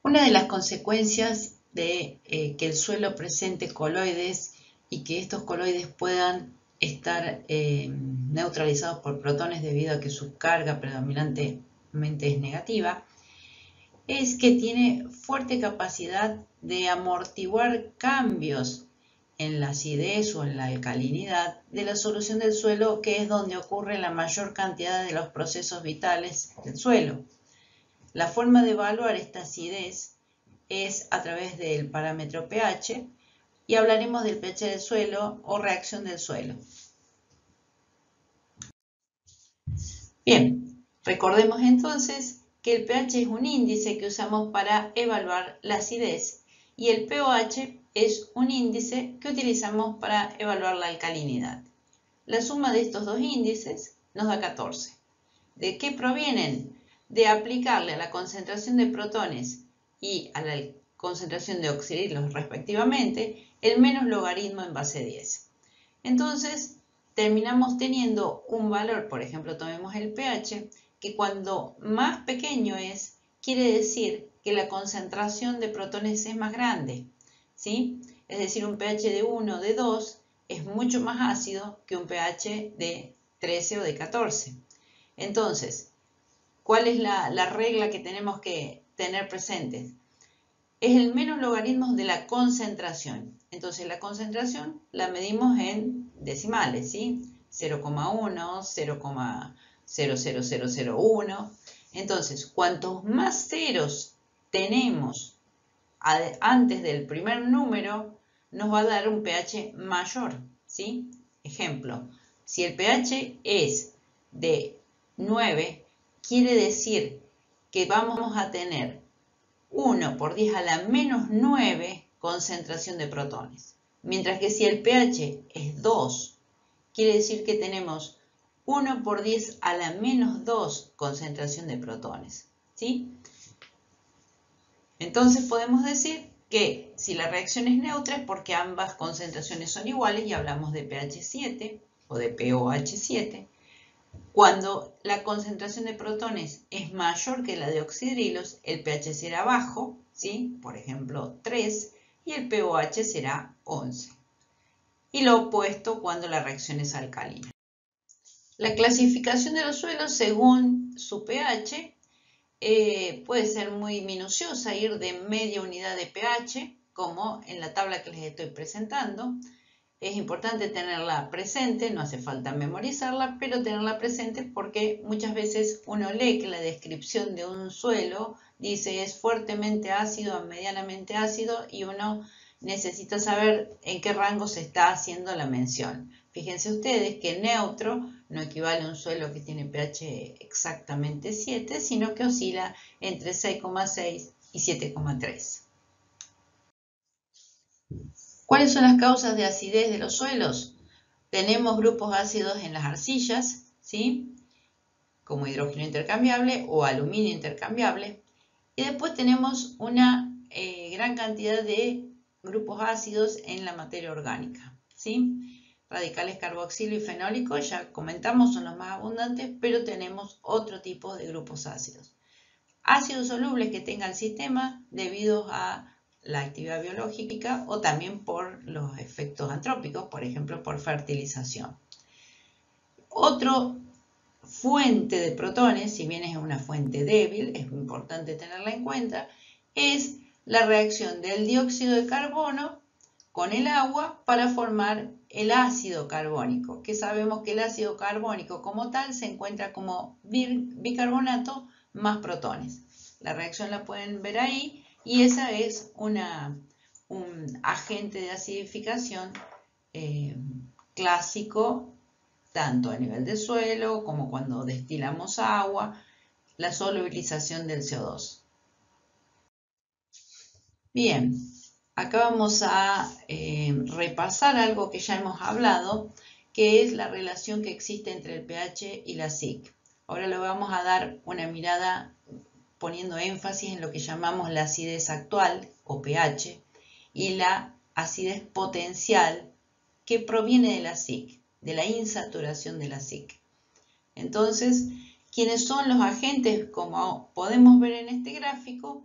Una de las consecuencias de que el suelo presente coloides y que estos coloides puedan estar neutralizados por protones debido a que su carga predominantemente es negativa, es que tiene fuerte capacidad de amortiguar cambios en la acidez o en la alcalinidad de la solución del suelo, que es donde ocurre la mayor cantidad de los procesos vitales del suelo. La forma de evaluar esta acidez es a través del parámetro pH y hablaremos del pH del suelo o reacción del suelo. Bien, recordemos entonces que el pH es un índice que usamos para evaluar la acidez y el pOH es un índice que utilizamos para evaluar la alcalinidad. La suma de estos dos índices nos da 14. ¿De qué provienen? De aplicarle a la concentración de protones y a la concentración de oxidrilos respectivamente el menos logaritmo en base 10. Entonces, terminamos teniendo un valor, por ejemplo, tomemos el pH, que cuando más pequeño es, quiere decir que la concentración de protones es más grande, ¿sí? Es decir, un pH de 1 o de 2 es mucho más ácido que un pH de 13 o de 14. Entonces, ¿cuál es la regla que tenemos que tener presente? Es el menos logaritmo de la concentración. Entonces, la concentración la medimos en decimales, ¿sí? 0,1, 0,00001. Entonces, cuantos más ceros tenemos antes del primer número, nos va a dar un pH mayor, ¿sí? Ejemplo, si el pH es de 9, quiere decir que vamos a tener 1 por 10 a la menos 9 concentración de protones. Mientras que si el pH es 2, quiere decir que tenemos 1 por 10 a la menos 2 concentración de protones, ¿sí? Entonces podemos decir que si la reacción es neutra es porque ambas concentraciones son iguales y hablamos de pH 7 o de pOH 7. Cuando la concentración de protones es mayor que la de oxidrilos, el pH será bajo, ¿sí? Por ejemplo 3, y el pOH será 11. Y lo opuesto cuando la reacción es alcalina. La clasificación de los suelos según su pH puede ser muy minuciosa, ir de media unidad de pH, como en la tabla que les estoy presentando. Es importante tenerla presente, no hace falta memorizarla, pero tenerla presente porque muchas veces uno lee que la descripción de un suelo dice es fuertemente ácido a medianamente ácido y uno necesita saber en qué rango se está haciendo la mención. Fíjense ustedes que neutro no equivale a un suelo que tiene pH exactamente 7, sino que oscila entre 6,6 y 7,3. ¿Cuáles son las causas de acidez de los suelos? Tenemos grupos ácidos en las arcillas, ¿sí? Como hidrógeno intercambiable o aluminio intercambiable. Y después tenemos una gran cantidad de grupos ácidos en la materia orgánica, ¿sí? Radicales carboxilo y fenólico, ya comentamos, son los más abundantes, pero tenemos otro tipo de grupos ácidos. Ácidos solubles que tenga el sistema debido a la actividad biológica o también por los efectos antrópicos, por ejemplo, por fertilización. Otra fuente de protones, si bien es una fuente débil, es importante tenerla en cuenta, es la reacción del dióxido de carbono con el agua para formar el ácido carbónico, que sabemos que el ácido carbónico como tal se encuentra como bicarbonato más protones. La reacción la pueden ver ahí y esa es un agente de acidificación clásico, tanto a nivel de suelo como cuando destilamos agua, la solubilización del CO2. Bien, acá vamos a repasar algo que ya hemos hablado, que es la relación que existe entre el pH y la acic. Ahora le vamos a dar una mirada poniendo énfasis en lo que llamamos la acidez actual, o pH, y la acidez potencial que proviene de la acic, de la insaturación de la acic. Entonces, ¿Quiénes son los agentes? Como podemos ver en este gráfico,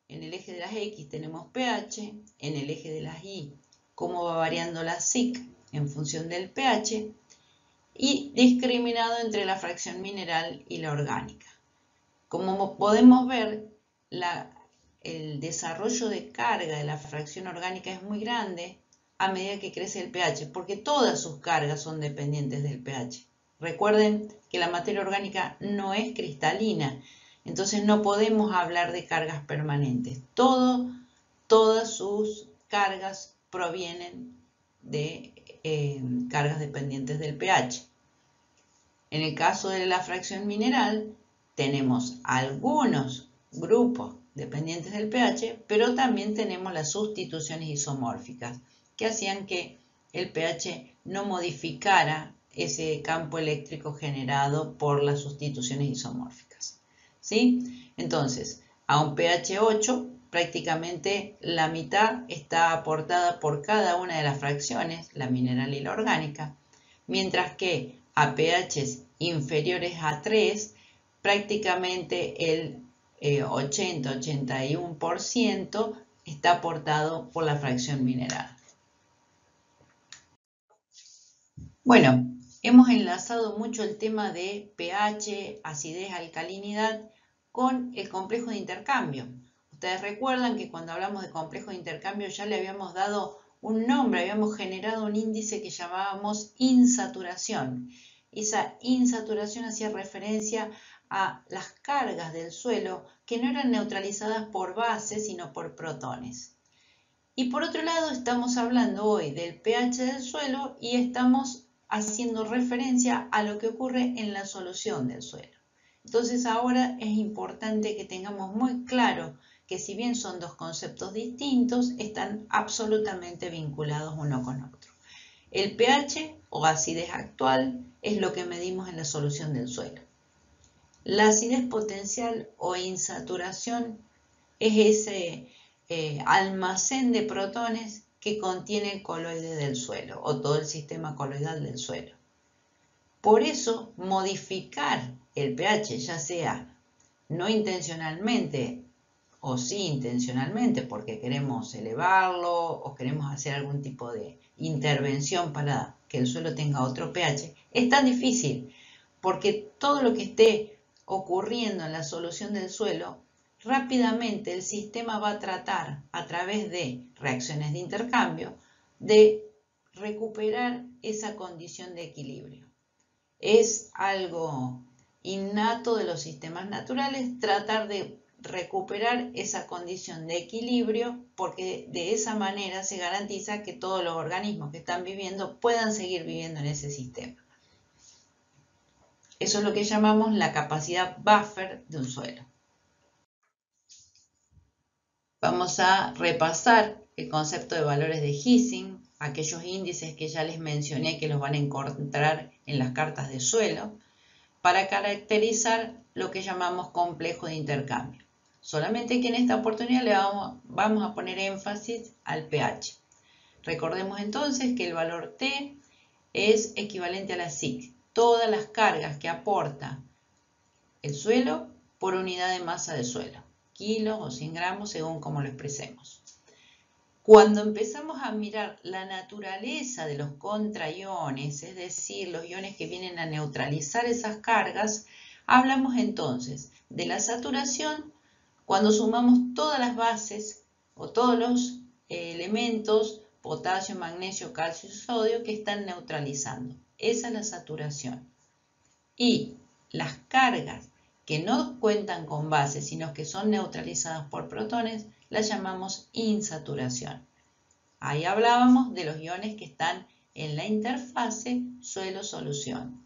en el eje de las X tenemos pH, en el eje de las Y cómo va variando la SIC en función del pH, y discriminado entre la fracción mineral y la orgánica. Como podemos ver, el desarrollo de carga de la fracción orgánica es muy grande a medida que crece el pH, porque todas sus cargas son dependientes del pH. Recuerden que la materia orgánica no es cristalina, entonces no podemos hablar de cargas permanentes. Todas sus cargas provienen de cargas dependientes del pH. En el caso de la fracción mineral, tenemos algunos grupos dependientes del pH, pero también tenemos las sustituciones isomórficas, que hacían que el pH no modificara ese campo eléctrico generado por las sustituciones isomórficas. ¿Sí? Entonces, a un pH 8, prácticamente la mitad está aportada por cada una de las fracciones, la mineral y la orgánica, mientras que a pHs inferiores a 3, prácticamente el 80-81% está aportado por la fracción mineral. Bueno, hemos enlazado mucho el tema de pH, acidez, alcalinidad con el complejo de intercambio. Ustedes recuerdan que cuando hablamos de complejo de intercambio ya le habíamos dado un nombre, habíamos generado un índice que llamábamos insaturación. Esa insaturación hacía referencia a las cargas del suelo que no eran neutralizadas por bases, sino por protones. Y por otro lado, estamos hablando hoy del pH del suelo y estamos haciendo referencia a lo que ocurre en la solución del suelo. Entonces ahora es importante que tengamos muy claro que si bien son dos conceptos distintos, están absolutamente vinculados uno con otro. El pH o acidez actual es lo que medimos en la solución del suelo. La acidez potencial o insaturación es ese almacén de protones que contiene el coloide del suelo o todo el sistema coloidal del suelo. Por eso, modificar el pH, ya sea no intencionalmente o sí intencionalmente porque queremos elevarlo o queremos hacer algún tipo de intervención para que el suelo tenga otro pH, es tan difícil porque todo lo que esté ocurriendo en la solución del suelo, rápidamente el sistema va a tratar a través de reacciones de intercambio de recuperar esa condición de equilibrio. Es algo innato de los sistemas naturales tratar de recuperar esa condición de equilibrio porque de esa manera se garantiza que todos los organismos que están viviendo puedan seguir viviendo en ese sistema. Eso es lo que llamamos la capacidad buffer de un suelo. Vamos a repasar el concepto de valores de Ising, aquellos índices que ya les mencioné que los van a encontrar en las cartas de suelo, para caracterizar lo que llamamos complejo de intercambio. Solamente que en esta oportunidad le vamos a poner énfasis al pH. Recordemos entonces que el valor T es equivalente a la SIC, todas las cargas que aporta el suelo por unidad de masa de suelo, kilos o 100 gramos según como lo expresemos. Cuando empezamos a mirar la naturaleza de los contraiones, es decir, los iones que vienen a neutralizar esas cargas, hablamos entonces de la saturación cuando sumamos todas las bases o todos los elementos, potasio, magnesio, calcio y sodio, que están neutralizando. Esa es la saturación. Y las cargas que no cuentan con bases, sino que son neutralizadas por protones, las llamamos insaturación. Ahí hablábamos de los iones que están en la interfase suelo-solución.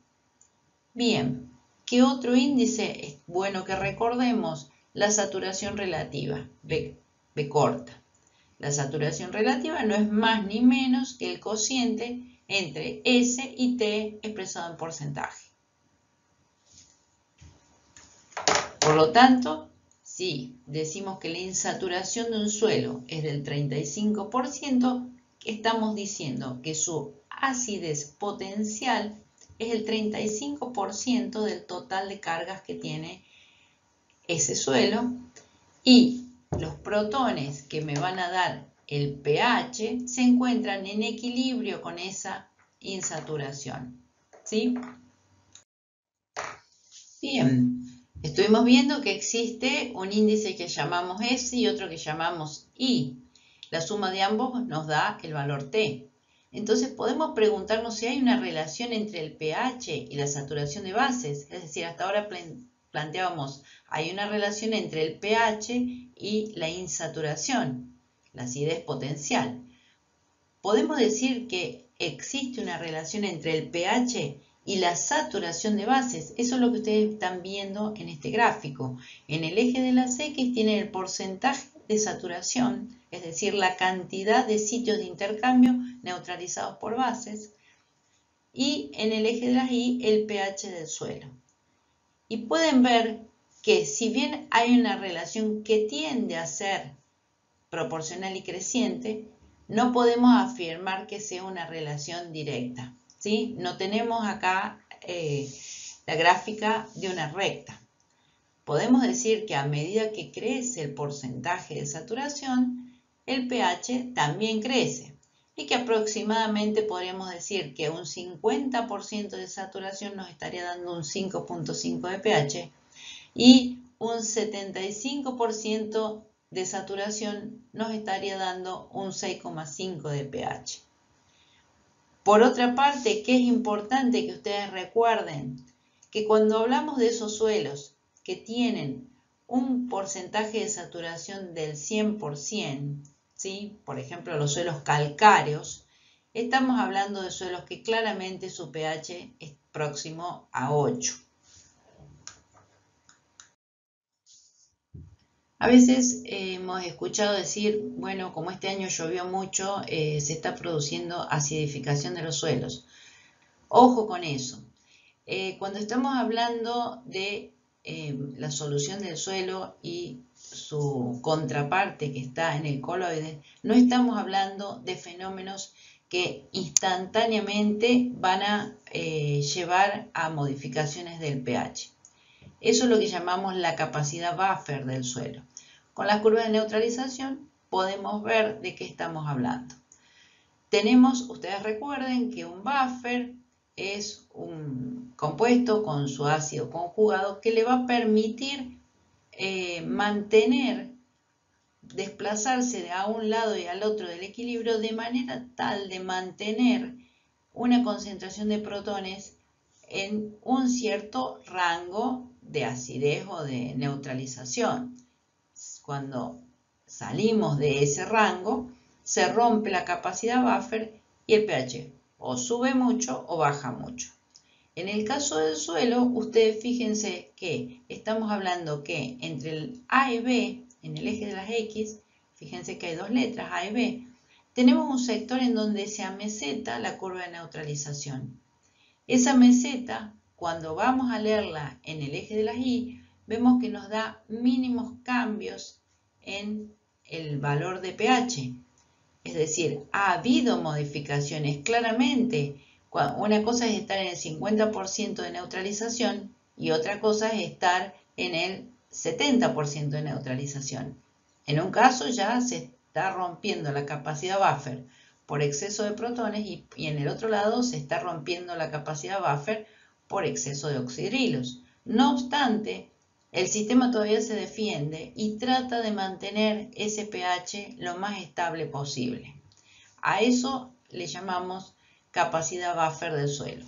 Bien, ¿qué otro índice es bueno que recordemos? La saturación relativa, B corta. La saturación relativa no es más ni menos que el cociente entre S y T expresado en porcentaje. Por lo tanto, si decimos que la insaturación de un suelo es del 35%, estamos diciendo que su acidez potencial es el 35% del total de cargas que tiene ese suelo, y los protones que me van a dar el pH se encuentran en equilibrio con esa insaturación, ¿sí? Bien, estuvimos viendo que existe un índice que llamamos S y otro que llamamos I. La suma de ambos nos da el valor T. Entonces podemos preguntarnos si hay una relación entre el pH y la saturación de bases. Es decir, hasta ahora planteábamos, hay una relación entre el pH y la insaturación, la acidez potencial. Podemos decir que existe una relación entre el pH y la saturación de bases. Eso es lo que ustedes están viendo en este gráfico. En el eje de las X tienen el porcentaje de saturación, es decir, la cantidad de sitios de intercambio neutralizados por bases, y en el eje de las Y el pH del suelo. Y pueden ver que si bien hay una relación que tiende a ser proporcional y creciente, no podemos afirmar que sea una relación directa, ¿sí? No tenemos acá la gráfica de una recta. Podemos decir que a medida que crece el porcentaje de saturación, el pH también crece, y que aproximadamente podríamos decir que un 50% de saturación nos estaría dando un 5.5 de pH y un 75% de saturación nos estaría dando un 6,5 de pH. Por otra parte, ¿qué es importante que ustedes recuerden? Que cuando hablamos de esos suelos que tienen un porcentaje de saturación del 100%, ¿sí? Por ejemplo, los suelos calcáreos, estamos hablando de suelos que claramente su pH es próximo a 8. A veces hemos escuchado decir, bueno, como este año llovió mucho, se está produciendo acidificación de los suelos. Ojo con eso. Cuando estamos hablando de la solución del suelo y su contraparte que está en el coloide, no estamos hablando de fenómenos que instantáneamente van a llevar a modificaciones del pH. Eso es lo que llamamos la capacidad buffer del suelo. Con la curva de neutralización podemos ver de qué estamos hablando. Ustedes recuerden que un buffer es un compuesto con su ácido conjugado que le va a permitir desplazarse de a un lado y al otro del equilibrio de manera tal de mantener una concentración de protones en un cierto rango de acidez o de neutralización. Cuando salimos de ese rango, se rompe la capacidad buffer y el pH o sube mucho o baja mucho. En el caso del suelo, ustedes fíjense que estamos hablando que entre el A y B, en el eje de las X, fíjense que hay dos letras, A y B, tenemos un sector en donde se ameseta la curva de neutralización. Esa meseta, cuando vamos a leerla en el eje de las Y, vemos que nos da mínimos cambios en el valor de pH. Es decir, ha habido modificaciones claramente. Una cosa es estar en el 50% de neutralización y otra cosa es estar en el 70% de neutralización. En un caso ya se está rompiendo la capacidad buffer por exceso de protones y en el otro lado se está rompiendo la capacidad buffer por exceso de oxidrilos. No obstante, el sistema todavía se defiende y trata de mantener ese pH lo más estable posible. A eso le llamamos capacidad buffer del suelo.